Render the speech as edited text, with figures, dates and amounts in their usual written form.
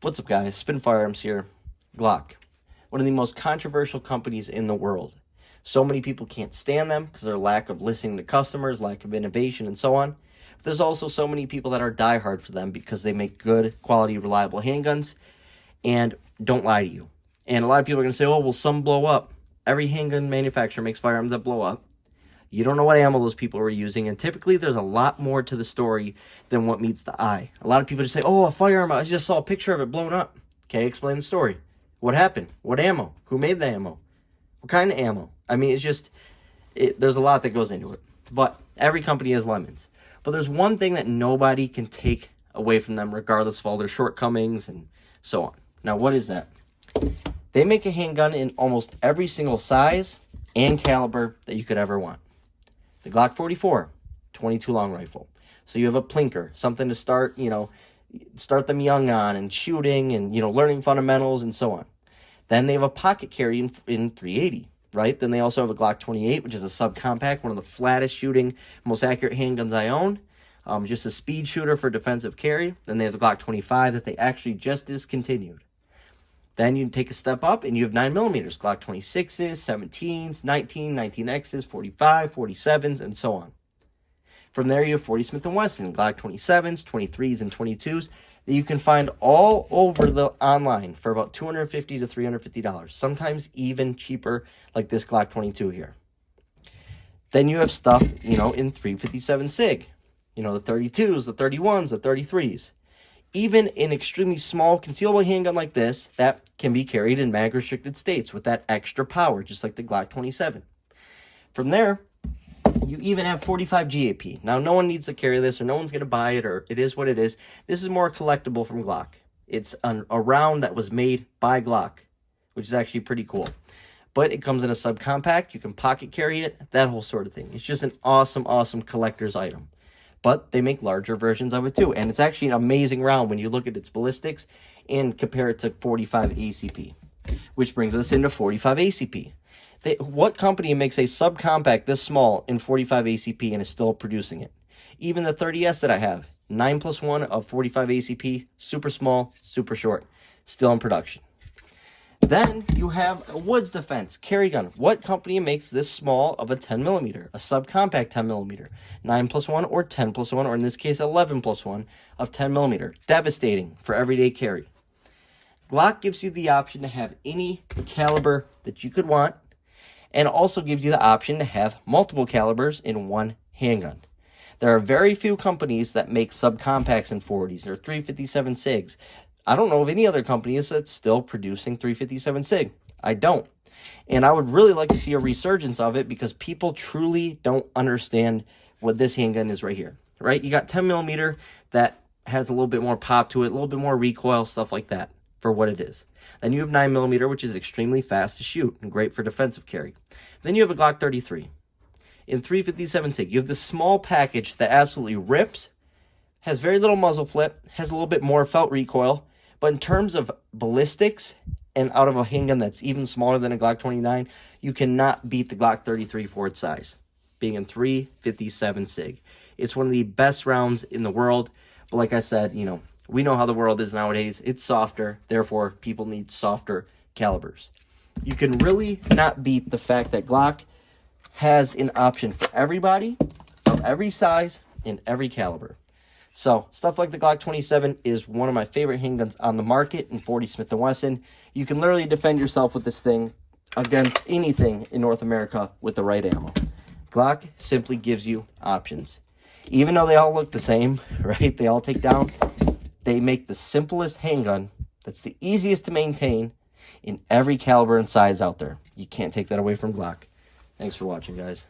What's up, guys? Spin Firearms here. Glock, one of the most controversial companies in the world. So many people can't stand them because of their lack of listening to customers, lack of innovation, and so on. But there's also so many people that are diehard for them because they make good, quality, reliable handguns and don't lie to you. And a lot of people are going to say, oh, well, some blow up. Every handgun manufacturer makes firearms that blow up. You don't know what ammo those people are using, and typically there's a lot more to the story than what meets the eye. A lot of people just say, oh, a firearm, I just saw a picture of it blown up. Okay, explain the story. What happened? What ammo? Who made the ammo? What kind of ammo? I mean, there's a lot that goes into it. But every company has lemons. But there's one thing that nobody can take away from them, regardless of all their shortcomings and so on. Now, what is that? They make a handgun in almost every single size and caliber that you could ever want. The Glock 44, 22 long rifle. So you have a plinker, something to start them young on and shooting and, learning fundamentals and so on. Then they have a pocket carry in 380, right? Then they also have a Glock 28, which is a subcompact, one of the flattest shooting, most accurate handguns I own. Just a speed shooter for defensive carry. Then they have the Glock 25 that they actually just discontinued. Then you take a step up and you have 9mm, Glock 26s, 17s, 19Xs, 45, 47s, and so on. From there, you have 40 Smith & Wesson, Glock 27s, 23s, and 22s that you can find all over the online for about $250 to $350, sometimes even cheaper, like this Glock 22 here. Then you have stuff, in 357 SIG, the 32s, the 31s, the 33s. Even an extremely small concealable handgun like this, that can be carried in mag-restricted states with that extra power, just like the Glock 27. From there, you even have 45 GAP. Now, no one needs to carry this, or no one's going to buy it, or it is what it is. This is more collectible from Glock. It's a round that was made by Glock, which is actually pretty cool. But it comes in a subcompact. You can pocket carry it, that whole sort of thing. It's just an awesome, awesome collector's item. But they make larger versions of it too. And it's actually an amazing round when you look at its ballistics and compare it to 45 ACP. Which brings us into 45 ACP. What company makes a subcompact this small in 45 ACP and is still producing it? Even the 30S that I have, 9+1 of 45 ACP, super small, super short, still in production. Then you have a Woods Defense carry gun. What company makes this small of a 10mm, a subcompact 10mm, 9+1 or 10+1, or in this case 11+1 of 10mm? Devastating for everyday carry. Glock gives you the option to have any caliber that you could want, and also gives you the option to have multiple calibers in one handgun. There are very few companies that make subcompacts in 40s or 357 SIGs. I don't know of any other companies that's still producing 357 SIG. I don't. And I would really like to see a resurgence of it because people truly don't understand what this handgun is right here, right? You got 10mm that has a little bit more pop to it, a little bit more recoil, stuff like that for what it is. Then you have 9mm, which is extremely fast to shoot and great for defensive carry. Then you have a Glock 33. In 357 SIG, you have this small package that absolutely rips, has very little muzzle flip, has a little bit more felt recoil, but in terms of ballistics and out of a handgun that's even smaller than a Glock 29, you cannot beat the Glock 33 for its size, being in 357 SIG. It's one of the best rounds in the world, but like I said, we know how the world is nowadays. It's softer, therefore people need softer calibers. You can really not beat the fact that Glock has an option for everybody, of every size, and every caliber. So, stuff like the Glock 27 is one of my favorite handguns on the market in 40 Smith & Wesson. You can literally defend yourself with this thing against anything in North America with the right ammo. Glock simply gives you options. Even though they all look the same, right? They all take down. They make the simplest handgun that's the easiest to maintain in every caliber and size out there. You can't take that away from Glock. Thanks for watching, guys.